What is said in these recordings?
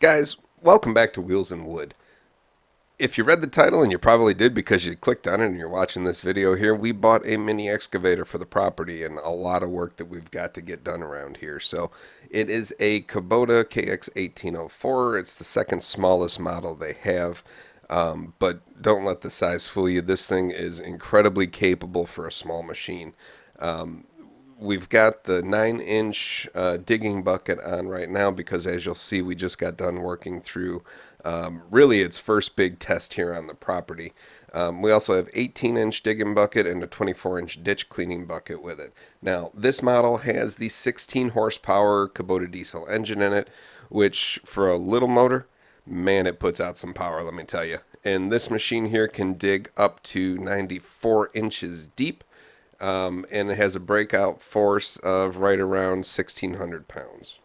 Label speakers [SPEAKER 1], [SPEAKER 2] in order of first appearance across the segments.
[SPEAKER 1] Guys, welcome back to Wheels and Wood. If you read the title, and you probably did because you clicked on it and you're watching this video here, we bought a mini excavator for the property and a lot of work that we've got to get done around here. So it is a Kubota KX018-4. It's the second smallest model they have, but don't let the size fool you. This thing is incredibly capable for a small machine. We've got the 9-inch digging bucket on right now because, as you'll see, we just got done working through really its first big test here on the property. We also have 18-inch digging bucket and a 24-inch ditch cleaning bucket with it. Now, this model has the 16 horsepower Kubota diesel engine in it, which for a little motor, man, it puts out some power, let me tell you. And this machine here can dig up to 94 inches deep. And it has a breakout force of right around 1,600 pounds.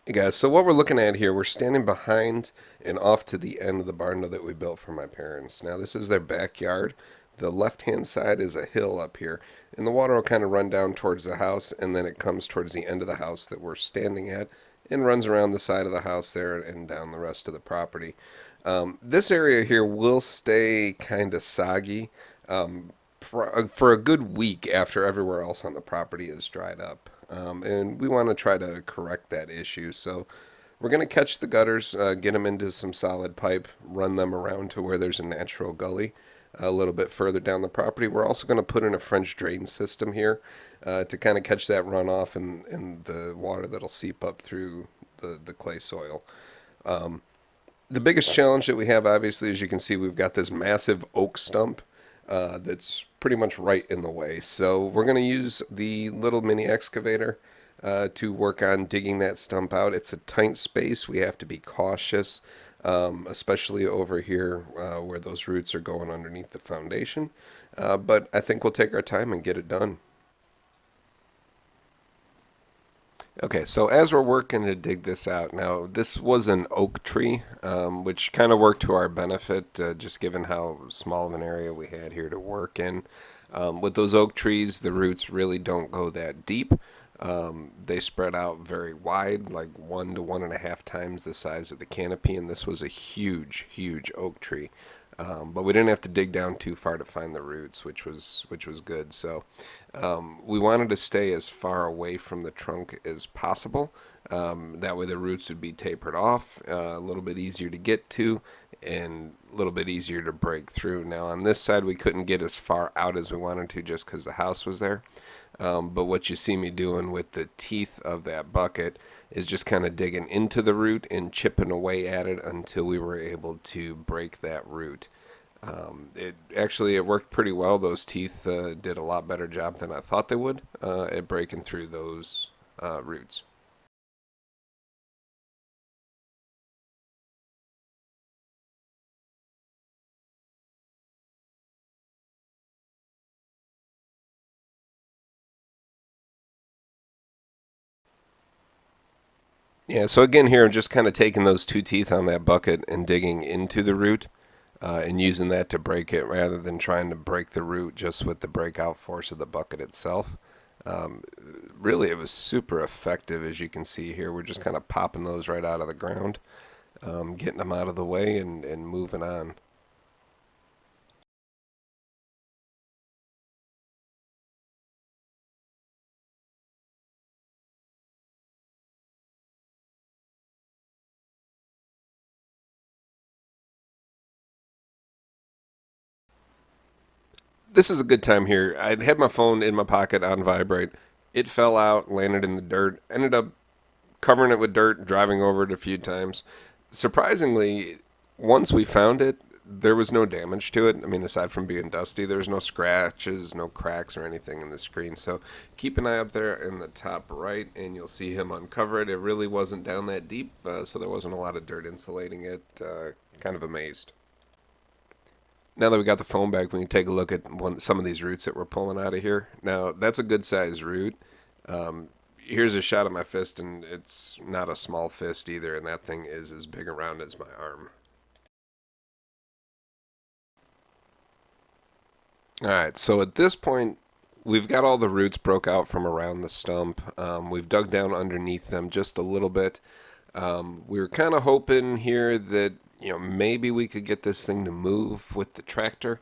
[SPEAKER 1] Hey guys, so what we're looking at here, we're standing behind and off to the end of the barn that we built for my parents. Now this is their backyard. The left-hand side is a hill up here, and the water will kind of run down towards the house, and then it comes towards the end of the house that we're standing at, and runs around the side of the house there and down the rest of the property. This area here will stay kind of soggy for a good week after everywhere else on the property is dried up. And we want to try to correct that issue. So we're going to catch the gutters, get them into some solid pipe, run them around to where there's a natural gully a little bit further down the property. We're also going to put in a French drain system here to kind of catch that runoff and the water that'll seep up through the clay soil. The biggest challenge that we have, obviously, as you can see, we've got this massive oak stump that's pretty much right in the way. So we're going to use the little mini excavator to work on digging that stump out. It's a tight space. We have to be cautious, especially over here where those roots are going underneath the foundation. But I think we'll take our time and get it done. Okay, so as we're working to dig this out, now this was an oak tree, which kind of worked to our benefit, just given how small of an area we had here to work in. With those oak trees, the roots really don't go that deep. They spread out very wide, like 1 to 1.5 times the size of the canopy, and this was a huge, huge oak tree. But we didn't have to dig down too far to find the roots, which was good. So we wanted to stay as far away from the trunk as possible. That way the roots would be tapered off, a little bit easier to get to, and a little bit easier to break through. Now on this side we couldn't get as far out as we wanted to just because the house was there. But what you see me doing with the teeth of that bucket is just kind of digging into the root and chipping away at it until we were able to break that root. It worked pretty well. Those teeth did a lot better job than I thought they would at breaking through those roots. Yeah, so again here, I'm just kind of taking those two teeth on that bucket and digging into the root and using that to break it rather than trying to break the root just with the breakout force of the bucket itself. Um, Really, it was super effective, as you can see here. We're just kind of popping those right out of the ground, getting them out of the way and moving on. This is a good time here. I'd had my phone in my pocket on vibrate. It fell out, landed in the dirt, ended up covering it with dirt, driving over it a few times. Surprisingly, once we found it, there was no damage to it. I mean, aside from being dusty, there's no scratches, no cracks or anything in the screen. So keep an eye up there in the top right, and you'll see him uncover it. It really wasn't down that deep, so there wasn't a lot of dirt insulating it. Kind of amazed. Now that we got the phone back, we can take a look at some of these roots that we're pulling out of here. Now, that's a good size root. Here's a shot of my fist, and it's not a small fist either, and that thing is as big around as my arm. All right, so at this point, we've got all the roots broke out from around the stump. We've dug down underneath them just a little bit. We were kind of hoping here that maybe we could get this thing to move with the tractor.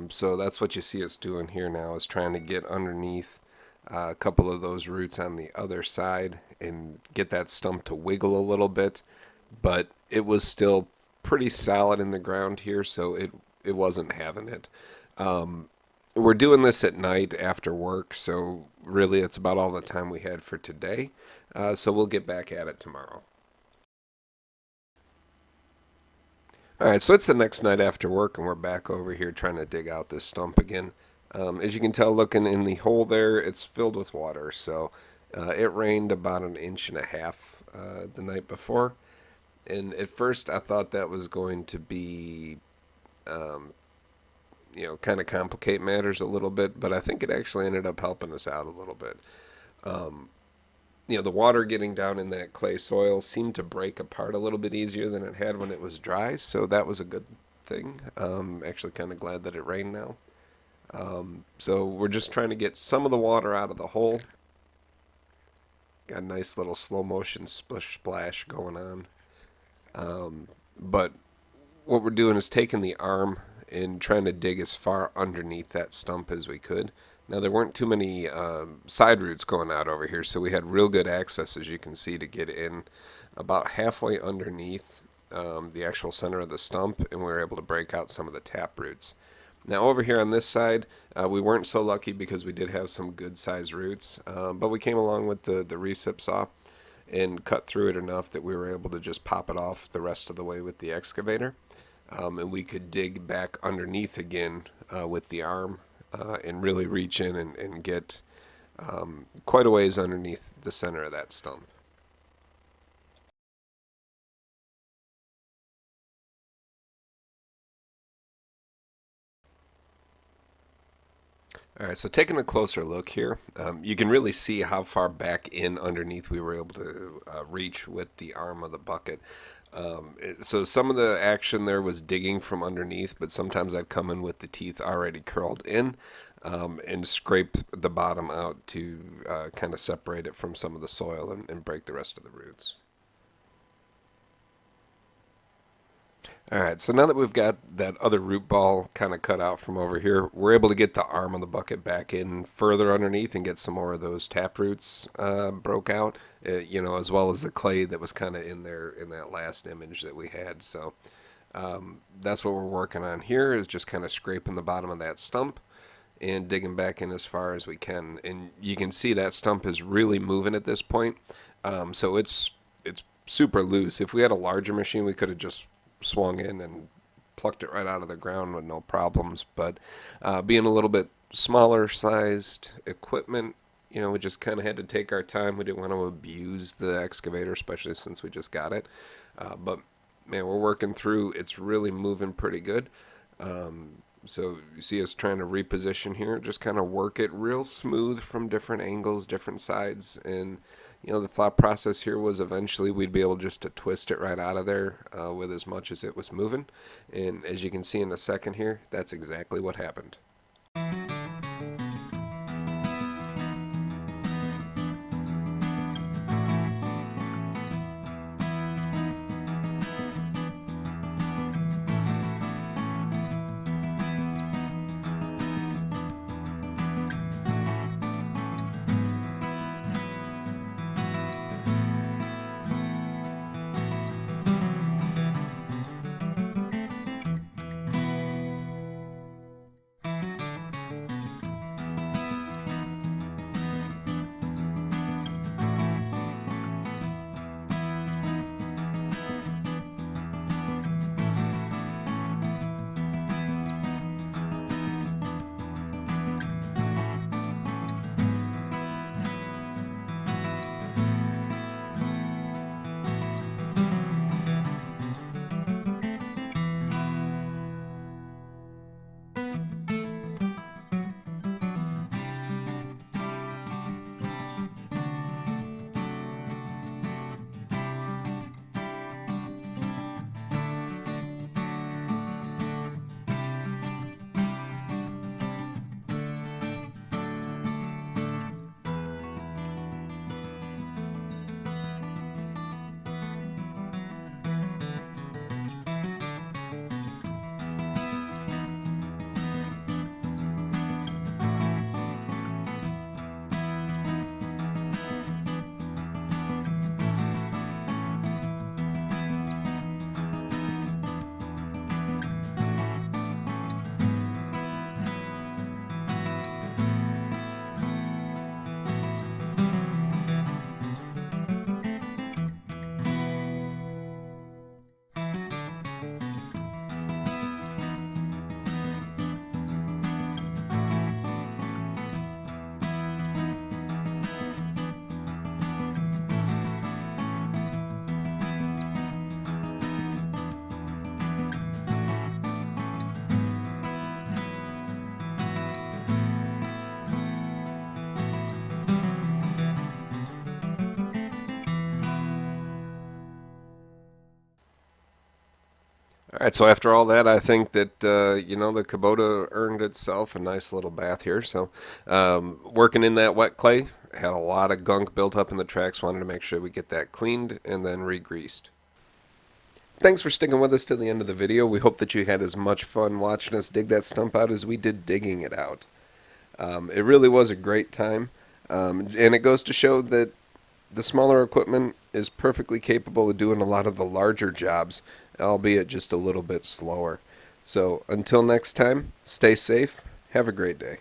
[SPEAKER 1] So that's what you see us doing here now, is trying to get underneath a couple of those roots on the other side and get that stump to wiggle a little bit. But it was still pretty solid in the ground here, so it wasn't having it. We're doing this at night after work, so really it's about all the time we had for today. So we'll get back at it tomorrow. All right, so it's the next night after work, and we're back over here trying to dig out this stump again. As you can tell, looking in the hole there, it's filled with water. So it rained about an inch and a half the night before. And at first, I thought that was going to be, kind of complicate matters a little bit, but I think it actually ended up helping us out a little bit. The water getting down in that clay soil seemed to break apart a little bit easier than it had when it was dry, so that was a good thing. Actually, kind of glad that it rained now. So we're just trying to get some of the water out of the hole. Got a nice little slow motion splish splash going on. But what we're doing is taking the arm and trying to dig as far underneath that stump as we could. Now, there weren't too many side roots going out over here, so we had real good access, as you can see, to get in about halfway underneath the actual center of the stump, and we were able to break out some of the tap roots. Now, over here on this side, we weren't so lucky because we did have some good-sized roots, but we came along with the recip saw and cut through it enough that we were able to just pop it off the rest of the way with the excavator. And we could dig back underneath again with the arm and really reach in and get quite a ways underneath the center of that stump. All right, so taking a closer look here, you can really see how far back in underneath we were able to reach with the arm of the bucket. So some of the action there was digging from underneath, but sometimes I'd come in with the teeth already curled in and scrape the bottom out to kind of separate it from some of the soil and break the rest of the roots. All right, so now that we've got that other root ball kind of cut out from over here, we're able to get the arm of the bucket back in further underneath and get some more of those tap roots broke out, as well as the clay that was kind of in there in that last image that we had. So that's what we're working on here, is just kind of scraping the bottom of that stump and digging back in as far as we can. And you can see that stump is really moving at this point. So it's super loose. If we had a larger machine, we could have just swung in and plucked it right out of the ground with no problems. But being a little bit smaller sized equipment, we just kind of had to take our time. We didn't want to abuse the excavator, especially since we just got it. But man, we're working through. It's really moving pretty good. So you see us trying to reposition here, just kind of work it real smooth from different angles, different sides. And the thought process here was eventually we'd be able just to twist it right out of there with as much as it was moving. And as you can see in a second here, that's exactly what happened. All right, so after all that, I think that the Kubota earned itself a nice little bath here. So, working in that wet clay, had a lot of gunk built up in the tracks. Wanted to make sure we get that cleaned and then re-greased. Thanks for sticking with us to the end of the video. We hope that you had as much fun watching us dig that stump out as we did digging it out. It really was a great time, and it goes to show that the smaller equipment is perfectly capable of doing a lot of the larger jobs, albeit just a little bit slower. So until next time, stay safe. Have a great day.